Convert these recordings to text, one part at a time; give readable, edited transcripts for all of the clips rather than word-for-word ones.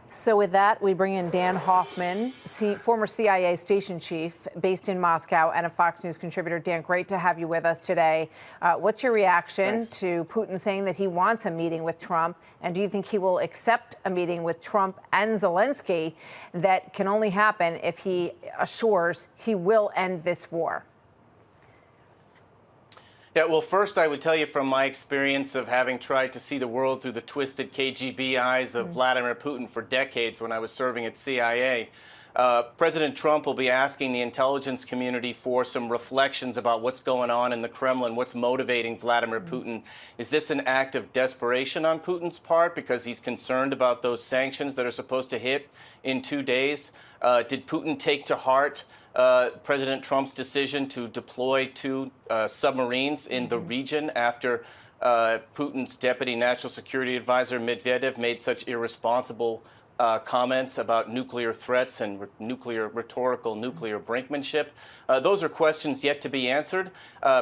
So with that, we bring in Dan Hoffman, former CIA station chief based in Moscow and a Fox News contributor. Dan, great to have you with us today. What's your reaction to Putin saying that he wants a meeting with Trump? And do you think he will accept a meeting with Trump and Zelensky that can only happen if he assures he will end this war? Yeah, well, first, I would tell you from my experience of having tried to see the world through the twisted KGB eyes of Vladimir Putin for decades when I was serving at CIA, President Trump will be asking the intelligence community for some reflections about what's going on in the Kremlin, what's motivating Vladimir Putin. Is this an act of desperation on Putin's part because he's concerned about those sanctions that are supposed to hit in 2 days? Did Putin take to heart President Trump's decision to deploy 2 submarines in the region after Putin's deputy national security advisor Medvedev made such irresponsible comments about nuclear threats and rhetorical nuclear brinkmanship? Those are questions yet to be answered.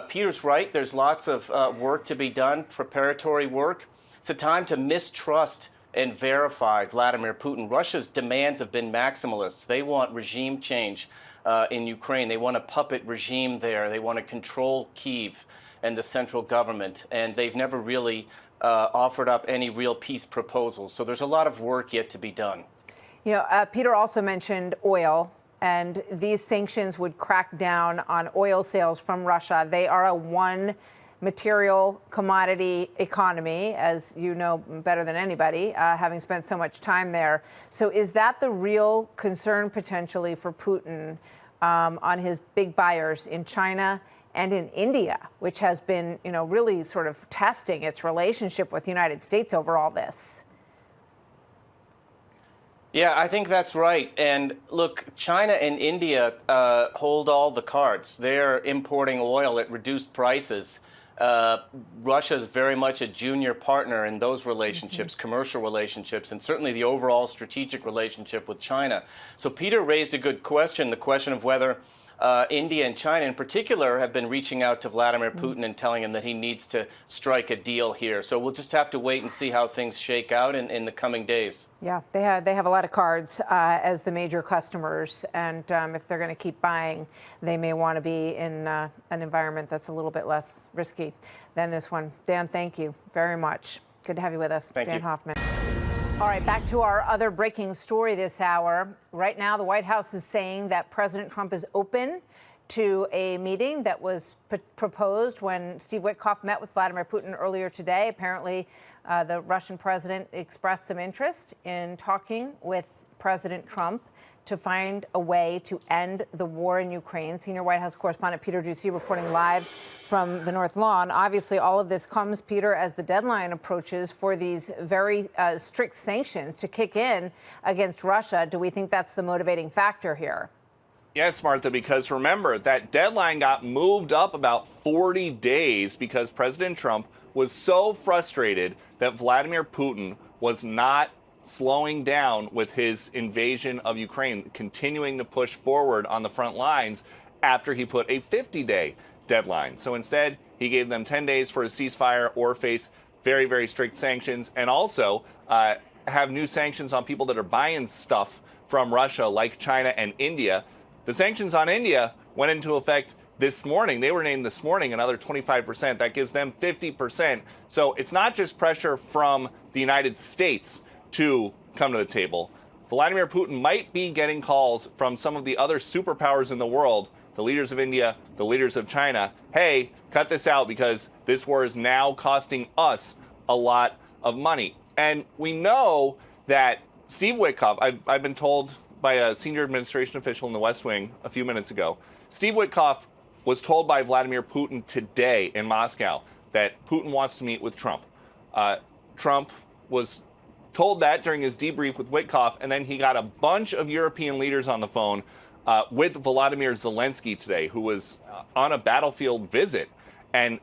Peter's right. There's lots of work to be done, preparatory work. It's a time to mistrust and verify Vladimir Putin. Russia's demands have been maximalists. They want regime change in Ukraine. They want a puppet regime there. They want to control Kyiv and the central government. And they've never really offered up any real peace proposals. So there's a lot of work yet to be done. You know, Peter also mentioned oil, and these sanctions would crack down on oil sales from Russia. They are a one material commodity economy, as you know better than anybody, having spent so much time there. So is that the real concern potentially for Putin on his big buyers in China and in India, which has been, you know, really sort of testing its relationship with the United States over all this? Yeah, I think that's right. And look, China and India hold all the cards. They're importing oil at reduced prices. Russia is very much a junior partner in those relationships, commercial relationships, and certainly the overall strategic relationship with China. So Peter raised a good question, the question of whether India and China in particular have been reaching out to Vladimir Putin and telling him that he needs to strike a deal here. So we'll just have to wait and see how things shake out in the coming days. Yeah, they have a lot of cards as the major customers, and if they're going to keep buying, they may want to be in an environment that's a little bit less risky than this one. Dan, thank you very much. Good to have you with us. Thank you. Dan Hoffman. All right, back to our other breaking story this hour. Right now, the White House is saying that President Trump is open to a meeting that was proposed when Steve Witkoff met with Vladimir Putin earlier today. Apparently, the Russian president expressed some interest in talking with President Trump to find a way to end the war in Ukraine. Senior White House correspondent Peter Ducey reporting live from the North Lawn. Obviously, all of this comes, Peter, as the deadline approaches for these very strict sanctions to kick in against Russia. Do we think that's the motivating factor here? Yes, Martha, because remember, that deadline got moved up about 40 days because President Trump was so frustrated that Vladimir Putin was not slowing down with his invasion of Ukraine, continuing to push forward on the front lines after he put a 50-day deadline. So instead, he gave them 10 days for a ceasefire or face very, very strict sanctions, and also have new sanctions on people that are buying stuff from Russia, like China and India. The sanctions on India went into effect this morning. They were named this morning, another 25%. That gives them 50%. So it's not just pressure from the United States to come to the table. Vladimir Putin might be getting calls from some of the other superpowers in the world, the leaders of India, the leaders of China. Hey, cut this out because this war is now costing us a lot of money. And we know that Steve Witkoff, I've been told by a senior administration official in the West Wing a few minutes ago, Steve Witkoff was told by Vladimir Putin today in Moscow that Putin wants to meet with Trump. Trump was told that during his debrief with Witkoff, and then he got a bunch of European leaders on the phone with Vladimir Zelensky today, who was on a battlefield visit. And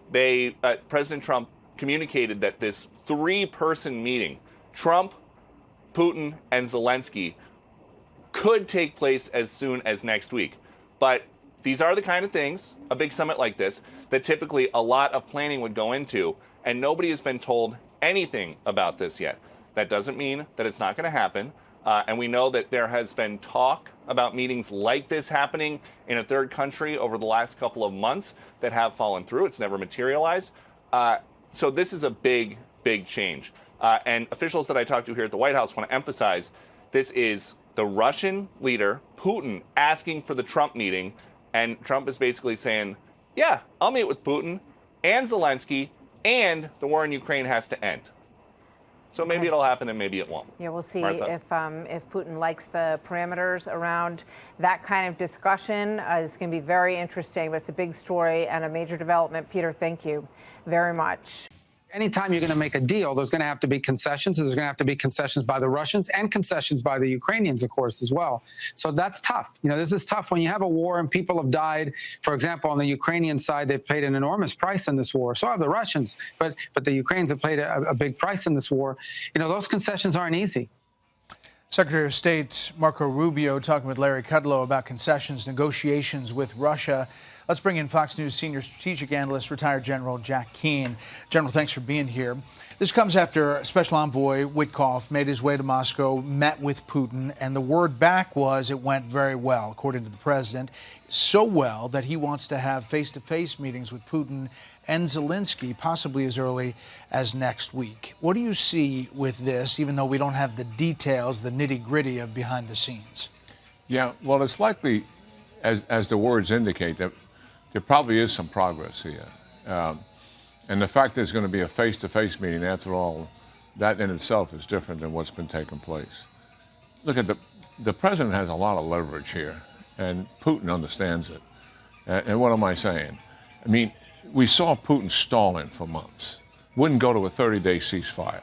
President Trump communicated that this 3-person meeting, Trump, Putin, and Zelensky, could take place as soon as next week. But these are the kind of things, a big summit like this, that typically a lot of planning would go into, and nobody has been told anything about this yet. That doesn't mean that it's not going to happen. And we know that there has been talk about meetings like this happening in a third country over the last couple of months that have fallen through. It's never materialized. So this is a big, big change. And officials that I talked to here at the White House want to emphasize this is the Russian leader, Putin, asking for the Trump meeting. And Trump is basically saying, yeah, I'll meet with Putin and Zelensky, and the war in Ukraine has to end. So maybe it'll happen and maybe it won't. Yeah, we'll see Martha? if Putin likes the parameters around that kind of discussion. It's going to be very interesting, but it's a big story and a major development. Peter, thank you very much. Anytime you're going to make a deal, there's going to have to be concessions. There's going to have to be concessions by the Russians and concessions by the Ukrainians, of course, as well. So that's tough. You know, this is tough when you have a war and people have died. For example, on the Ukrainian side, they've paid an enormous price in this war. So have the Russians, but the Ukrainians have paid a big price in this war. You know, those concessions aren't easy. Secretary of State Marco Rubio talking with Larry Kudlow about concessions, negotiations with Russia. Let's bring in Fox News senior strategic analyst, retired General Jack Keane. General, thanks for being here. This comes after Special Envoy Witkoff made his way to Moscow, met with Putin, and the word back was it went very well, according to the president. So well that he wants to have face-to-face meetings with Putin and Zelensky, possibly as early as next week. What do you see with this, even though we don't have the details, the nitty-gritty of behind the scenes? Yeah, well, it's likely, as the words indicate, that there probably is some progress here. And the fact there's going to be a face-to-face meeting, after all, that in itself is different than what's been taking place. Look at the president has a lot of leverage here, and Putin understands it. And what am I saying? I mean, we saw Putin stalling for months. Wouldn't go to a 30-day ceasefire.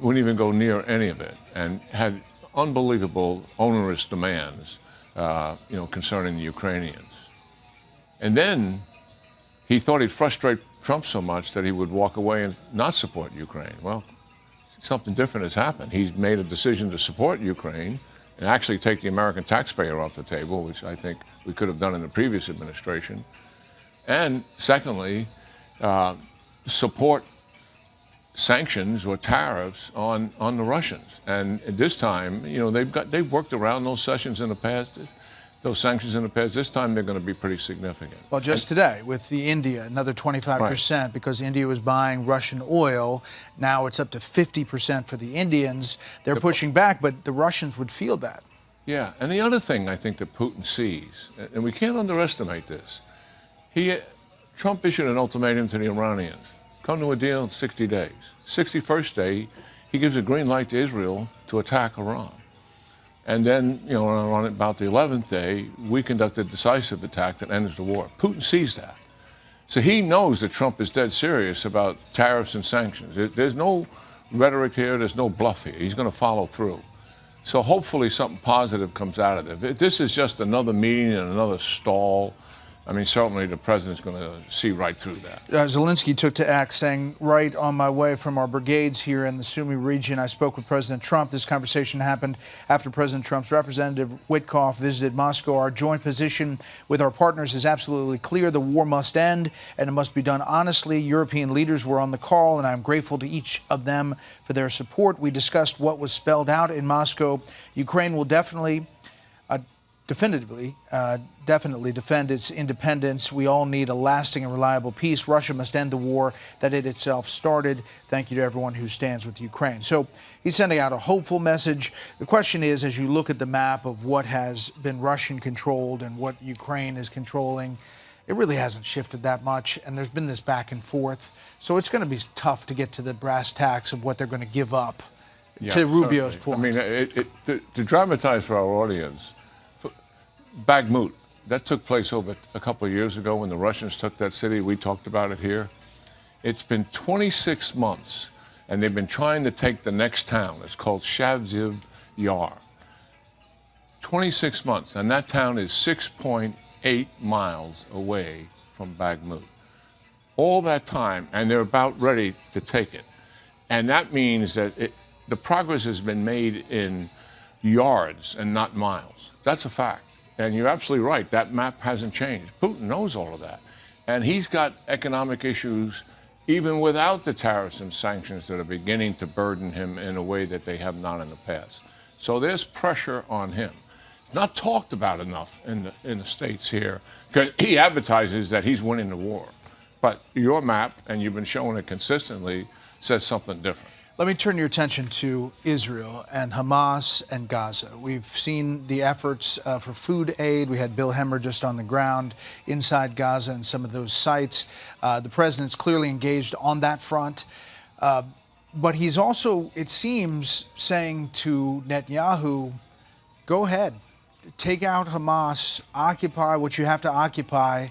Wouldn't even go near any of it, and had unbelievable onerous demands, concerning the Ukrainians. And then he thought he'd frustrate Trump so much that he would walk away and not support Ukraine. Well, something different has happened. He's made a decision to support Ukraine and actually take the American taxpayer off the table, which I think we could have done in the previous administration. And secondly, support sanctions or tariffs on the Russians. And at this time, they've worked around those sanctions in the past. This time they're going to be pretty significant. Well, just today with India, another 25%, right, because India was buying Russian oil. Now it's up to 50% for the Indians. They're pushing back, but the Russians would feel that. Yeah, and the other thing I think that Putin sees, and we can't underestimate this, Trump issued an ultimatum to the Iranians. Come to a deal in 60 days. 61st day, he gives a green light to Israel to attack Iran. And then, on about the 11th day, we conduct a decisive attack that ends the war. Putin sees that. So he knows that Trump is dead serious about tariffs and sanctions. There's no rhetoric here. There's no bluff here. He's going to follow through. So hopefully something positive comes out of it. If this is just another meeting and another stall, I mean, certainly the president's going to see right through that. Zelensky took to X, saying, right on my way from our brigades here in the Sumy region, I spoke with President Trump. This conversation happened after President Trump's representative Witkoff visited Moscow. Our joint position with our partners is absolutely clear. The war must end, and it must be done honestly. European leaders were on the call, and I'm grateful to each of them for their support. We discussed what was spelled out in Moscow. Ukraine will definitively defend its independence. We all need a lasting and reliable peace. Russia must end the war that it itself started. Thank you to everyone who stands with Ukraine. So he's sending out a hopeful message. The question is, as you look at the map of what has been Russian controlled and what Ukraine is controlling, it really hasn't shifted that much, and there's been this back and forth. So it's going to be tough to get to the brass tacks of what they're going to give up. Yeah, to Rubio's certainly. point. I mean, to dramatize for our audience, Bakhmut, that took place over a couple of years ago when the Russians took that city. We talked about it here. It's been 26 months, and they've been trying to take the next town. It's called Shavziv Yar. 26 months, and that town is 6.8 miles away from Bakhmut. All that time, and they're about ready to take it. And that means that the progress has been made in yards and not miles. That's a fact. And you're absolutely right. That map hasn't changed. Putin knows all of that. And he's got economic issues even without the tariffs and sanctions that are beginning to burden him in a way that they have not in the past. So there's pressure on him. Not talked about enough in the States here, because he advertises that he's winning the war. But your map, and you've been showing it consistently, says something different. Let me turn your attention to Israel and Hamas and Gaza. We've seen the efforts for food aid. We had Bill Hemmer just on the ground inside Gaza and some of those sites. The president's clearly engaged on that front. But he's also, it seems, saying to Netanyahu, go ahead, take out Hamas, occupy what you have to occupy,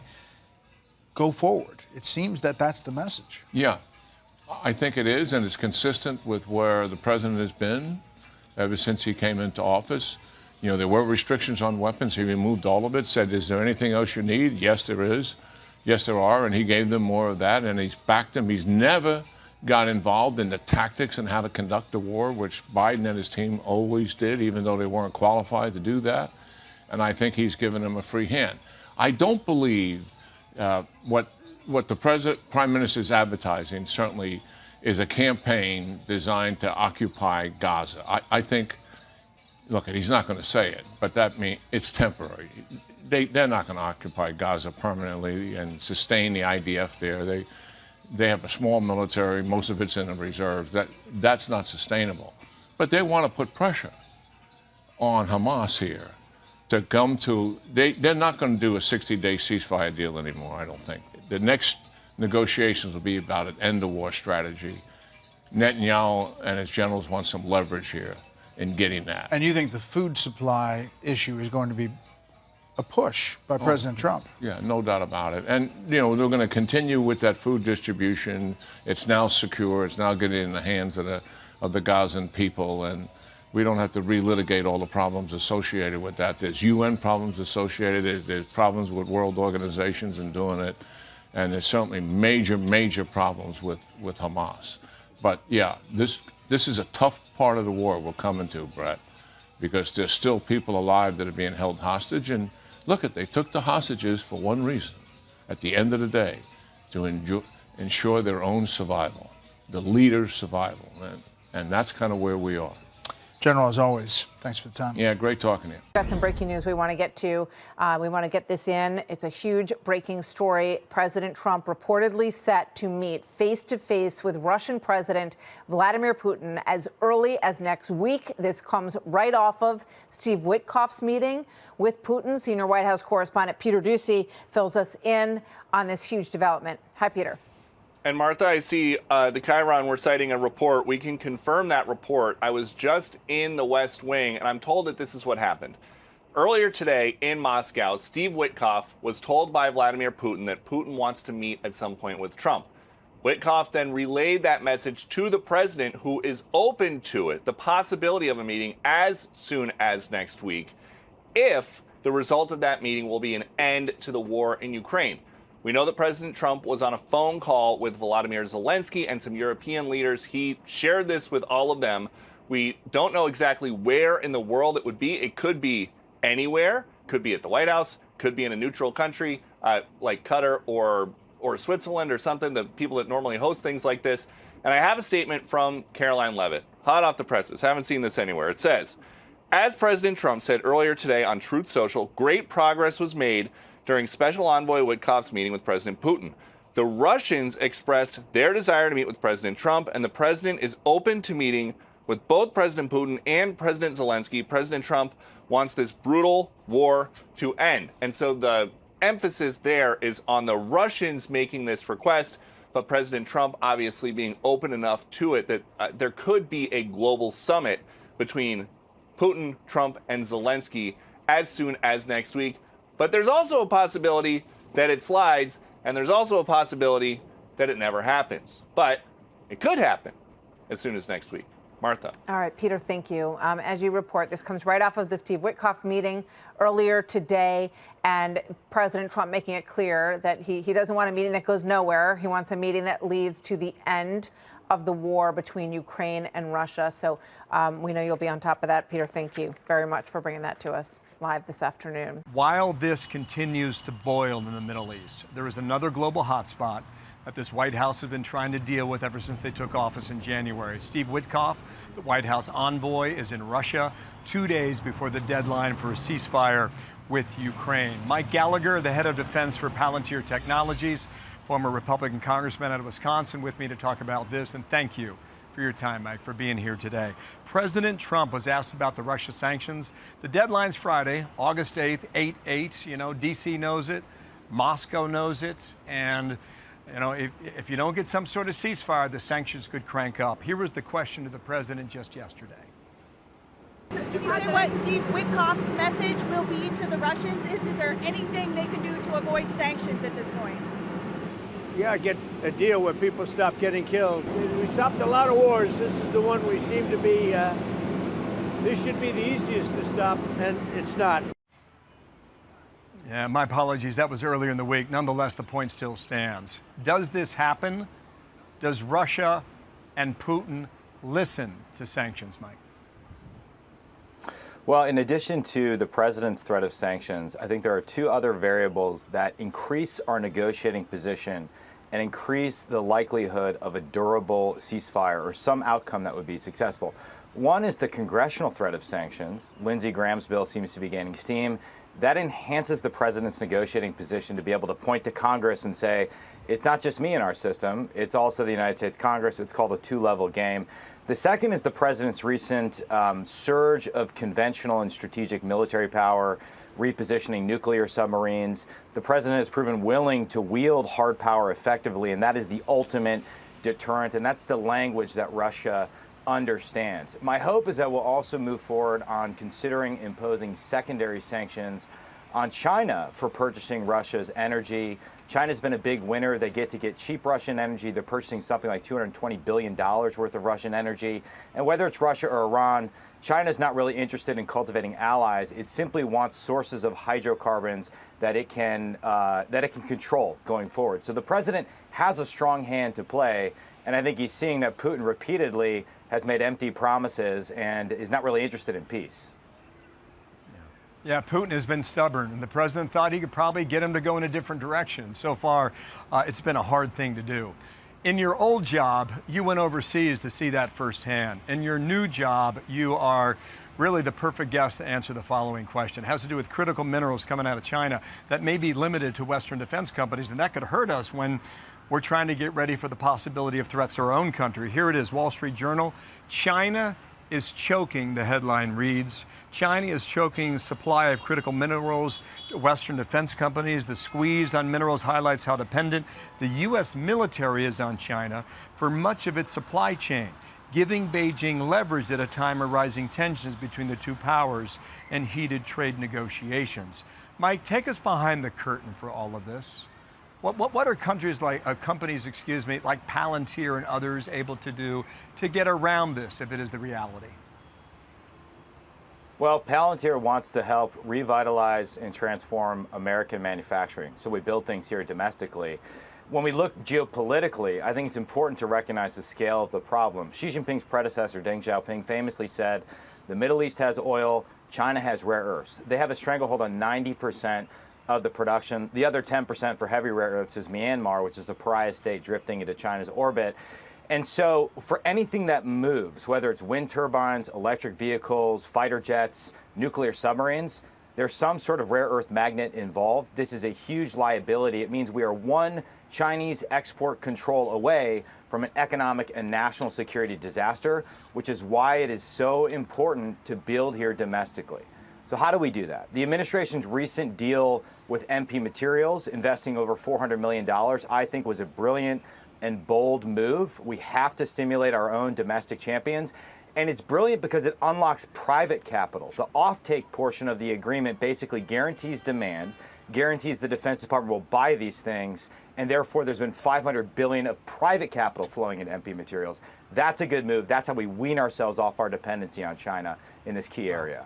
go forward. It seems that that's the message. Yeah. I think it is, and it's consistent with where the president has been ever since he came into office. You know, there were restrictions on weapons. He removed all of it, said, is there anything else you need? Yes, there is. Yes, there are, and he gave them more of that, and he's backed them. He's never got involved in the tactics and how to conduct the war, which Biden and his team always did, even though they weren't qualified to do that. And I think he's given them a free hand. I don't believe what the prime minister is advertising certainly is a campaign designed to occupy Gaza. I think, look, he's not going to say it, but that means it's temporary. They're not going to occupy Gaza permanently and sustain the IDF there. They have a small military. Most of it's in the reserves. That's not sustainable. But they want to put pressure on Hamas here to come to. They're not going to do a 60-day ceasefire deal anymore, I don't think. The next negotiations will be about an end-of-war strategy. Netanyahu and his generals want some leverage here in getting that. And you think the food supply issue is going to be a push by President Trump? Yeah, no doubt about it. And, you know, they're going to continue with that food distribution. It's now secure. It's now getting in the hands of the Gazan people. And we don't have to relitigate all the problems associated with that. There's UN problems associated. There's problems with world organizations in doing it. And there's certainly major problems with Hamas. But yeah, this is a tough part of the war we're coming to, Brett, because there's still people alive that are being held hostage. And look, they took the hostages for one reason, at the end of the day, to ensure their own survival, the leader's survival. And that's kind of where we are. General, as always, thanks for the time. Yeah, great talking to you. Got some breaking news we want to get to. We want to get this in. It's a huge breaking story. President Trump reportedly set to meet face-to-face with Russian President Vladimir Putin as early as next week. This comes right off of Steve Witkoff's meeting with Putin. Senior White House correspondent Peter Doocy fills us in on this huge development. Hi, Peter. And Martha, I see the Chiron, we're citing a report. We can confirm that report. I was just in the West Wing, and I'm told that this is what happened. Earlier today in Moscow, Steve Witkoff was told by Vladimir Putin that Putin wants to meet at some point with Trump. Witkoff then relayed that message to the president, who is open to it, the possibility of a meeting as soon as next week, if the result of that meeting will be an end to the war in Ukraine. We know that President Trump was on a phone call with Vladimir Zelensky and some European leaders. He shared this with all of them. We don't know exactly where in the world it would be. It could be anywhere. Could be at the White House. Could be in a neutral country like Qatar or Switzerland or something, the people that normally host things like this. And I have a statement from Caroline Leavitt, hot off the presses. Haven't seen this anywhere. It says, as President Trump said earlier today on Truth Social, great progress was made during Special Envoy Witkoff's meeting with President Putin. The Russians expressed their desire to meet with President Trump, and the president is open to meeting with both President Putin and President Zelensky. President Trump wants this brutal war to end. And so the emphasis there is on the Russians making this request, but President Trump obviously being open enough to it that there could be a global summit between Putin, Trump, and Zelensky as soon as next week. But there's also a possibility that it slides, and there's also a possibility that it never happens. But it could happen as soon as next week. Martha. All right, Peter, thank you. As you report, this comes right off of the Steve Witkoff meeting earlier today, and President Trump making it clear that he doesn't want a meeting that goes nowhere. He wants a meeting that leads to the end of the war between Ukraine and Russia. So we know you'll be on top of that. Peter, thank you very much for bringing that to us live this afternoon. While this continues to boil in the Middle East, there is another global hotspot that this White House has been trying to deal with ever since they took office in January. Steve Witkoff, The White House envoy is in Russia 2 days before the deadline for a ceasefire with Ukraine. Mike Gallagher, the head of defense for Palantir Technologies, former Republican congressman out of Wisconsin, with me to talk about this. And thank you for your time, Mike, for being here today. President Trump was asked about the Russia sanctions. The deadline's Friday, August 8th, 8/8. You know, D.C. knows it, Moscow knows it, and you know, if you don't get some sort of ceasefire, the sanctions could crank up. Here was the question to the president just yesterday. Can you say what Steve Witkoff's message will be to the Russians? Is there anything they can do to avoid sanctions at this point? Yeah, get a deal where people stop getting killed. We stopped a lot of wars. This is the one we seem to be, this should be the easiest to stop, and it's not. Yeah, my apologies. That was earlier in the week. Nonetheless, the point still stands. Does this happen? Does Russia and Putin listen to sanctions, Mike? Well, in addition to the president's threat of sanctions, I think there are two other variables that increase our negotiating position and increase the likelihood of a durable ceasefire or some outcome that would be successful. One is the congressional threat of sanctions. Lindsey Graham's bill seems to be gaining steam. That enhances the president's negotiating position to be able to point to Congress and say, it's not just me in our system, it's also the United States Congress. It's called a two-level game. The second is the president's recent surge of conventional and strategic military power, repositioning nuclear submarines. The president has proven willing to wield hard power effectively, and that is the ultimate deterrent, and that's the language that Russia understands. My hope is that we'll also move forward on considering imposing secondary sanctions on China for purchasing Russia's energy. China's been a big winner. They get cheap Russian energy. They're purchasing something like $220 billion worth of Russian energy. And whether it's Russia or Iran, China's not really interested in cultivating allies. It simply wants sources of hydrocarbons that it can control going forward. So the president has a strong hand to play, and I think he's seeing that Putin repeatedly has made empty promises and is not really interested in peace. Yeah, Putin has been stubborn, and the president thought he could probably get him to go in a different direction. So far, it's been a hard thing to do. In your old job, you went overseas to see that firsthand. In your new job, you are really the perfect guest to answer the following question. It has to do with critical minerals coming out of China that may be limited to Western defense companies, and that could hurt us when we're trying to get ready for the possibility of threats to our own country. Here it is, Wall Street Journal. China is choking, the headline reads. China is choking supply of critical minerals to Western defense companies. The squeeze on minerals highlights how dependent the U.S. military is on China for much of its supply chain, giving Beijing leverage at a time of rising tensions between the two powers and heated trade negotiations. Mike, take us behind the curtain for all of this. What are companies like Palantir and others able to do to get around this if it is the reality? Well, Palantir wants to help revitalize and transform American manufacturing. So we build things here domestically. When we look geopolitically, I think it's important to recognize the scale of the problem. Xi Jinping's predecessor, Deng Xiaoping, famously said, the Middle East has oil, China has rare earths. They have a stranglehold on 90% of the production. The other 10% for heavy rare earths is Myanmar, which is a pariah state drifting into China's orbit. And so for anything that moves, whether it's wind turbines, electric vehicles, fighter jets, nuclear submarines, there's some sort of rare earth magnet involved. This is a huge liability. It means we are one Chinese export control away from an economic and national security disaster, which is why it is so important to build here domestically. So how do we do that? The administration's recent deal with MP Materials, investing over $400 million, I think was a brilliant and bold move. We have to stimulate our own domestic champions. And it's brilliant because it unlocks private capital. The offtake portion of the agreement basically guarantees demand, guarantees the Defense Department will buy these things, and therefore there's been $500 billion of private capital flowing into MP Materials. That's a good move. That's how we wean ourselves off our dependency on China in this key area.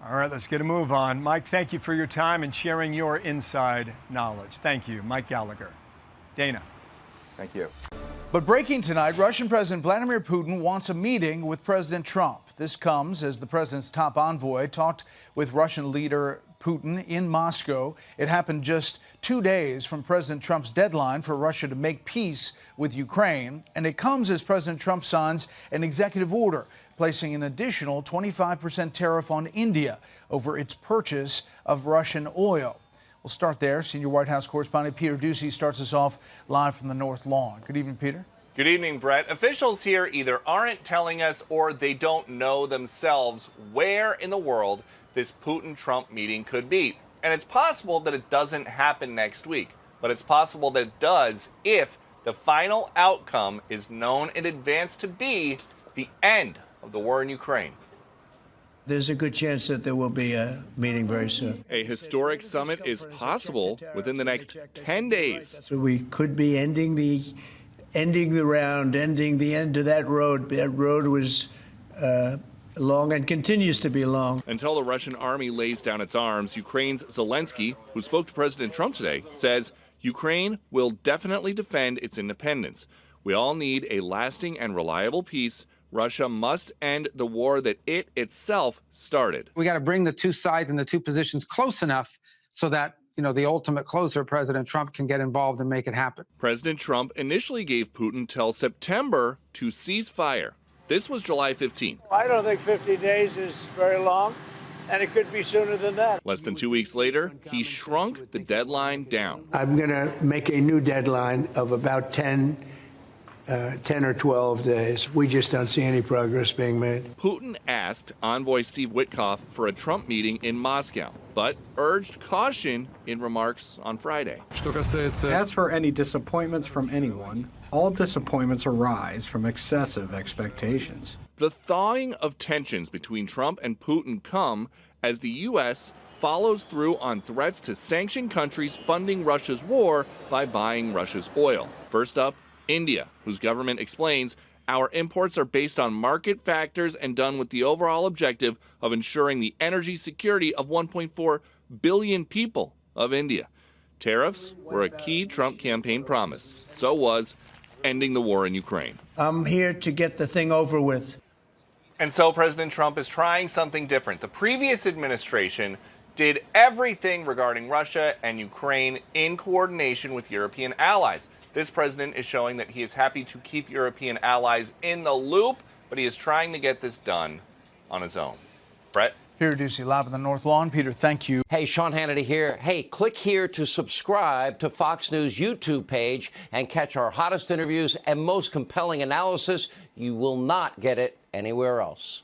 All right, let's get a move on. Mike, thank you for your time and sharing your inside knowledge. Thank you, Mike Gallagher. Dana. Thank you. But breaking tonight, Russian President Vladimir Putin wants a meeting with President Trump. This comes as the president's top envoy talked with Russian leader Putin in Moscow. It happened just 2 days from President Trump's deadline for Russia to make peace with Ukraine. And it comes as President Trump signs an executive order placing an additional 25% tariff on India over its purchase of Russian oil. We'll start there. Senior White House correspondent Peter Doocy starts us off live from the North Lawn. Good evening, Peter. Good evening, Brett. Officials here either aren't telling us or they don't know themselves where in the world this Putin-Trump meeting could be. And it's possible that it doesn't happen next week, but it's possible that it does if the final outcome is known in advance to be the end of the war in Ukraine. There's a good chance that there will be a meeting very soon. A historic summit is possible within the next 10 days. So we could be ending the round, ending the end of that road. That road was long and continues to be long. Until the Russian army lays down its arms, Ukraine's Zelensky, who spoke to President Trump today, says Ukraine will definitely defend its independence. We all need a lasting and reliable peace. Russia must end the war that it itself started. We got to bring the two sides and the two positions close enough so that, the ultimate closer, President Trump, can get involved and make it happen. President Trump initially gave Putin till September to cease fire. This was July 15th. I don't think 50 days is very long, and it could be sooner than that. Less than 2 weeks later, he shrunk the deadline down. I'm going to make a new deadline of about 10 or 12 days. We just don't see any progress being made. Putin asked envoy Steve Witkoff for a Trump meeting in Moscow, but urged caution in remarks on Friday. As for any disappointments from anyone, all disappointments arise from excessive expectations. The thawing of tensions between Trump and Putin come as the U.S. follows through on threats to sanction countries funding Russia's war by buying Russia's oil. First up, India, whose government explains our imports are based on market factors and done with the overall objective of ensuring the energy security of 1.4 billion people of India. Tariffs were a key Trump campaign promise. So was ending the war in Ukraine. I'm here to get the thing over with. And so President Trump is trying something different. The previous administration did everything regarding Russia and Ukraine in coordination with European allies. This president is showing that he is happy to keep European allies in the loop, but he is trying to get this done on his own. Brett? Peter Doocy live on the North Lawn. Peter, thank you. Hey, Sean Hannity here. Hey, click here to subscribe to Fox News YouTube page and catch our hottest interviews and most compelling analysis. You will not get it anywhere else.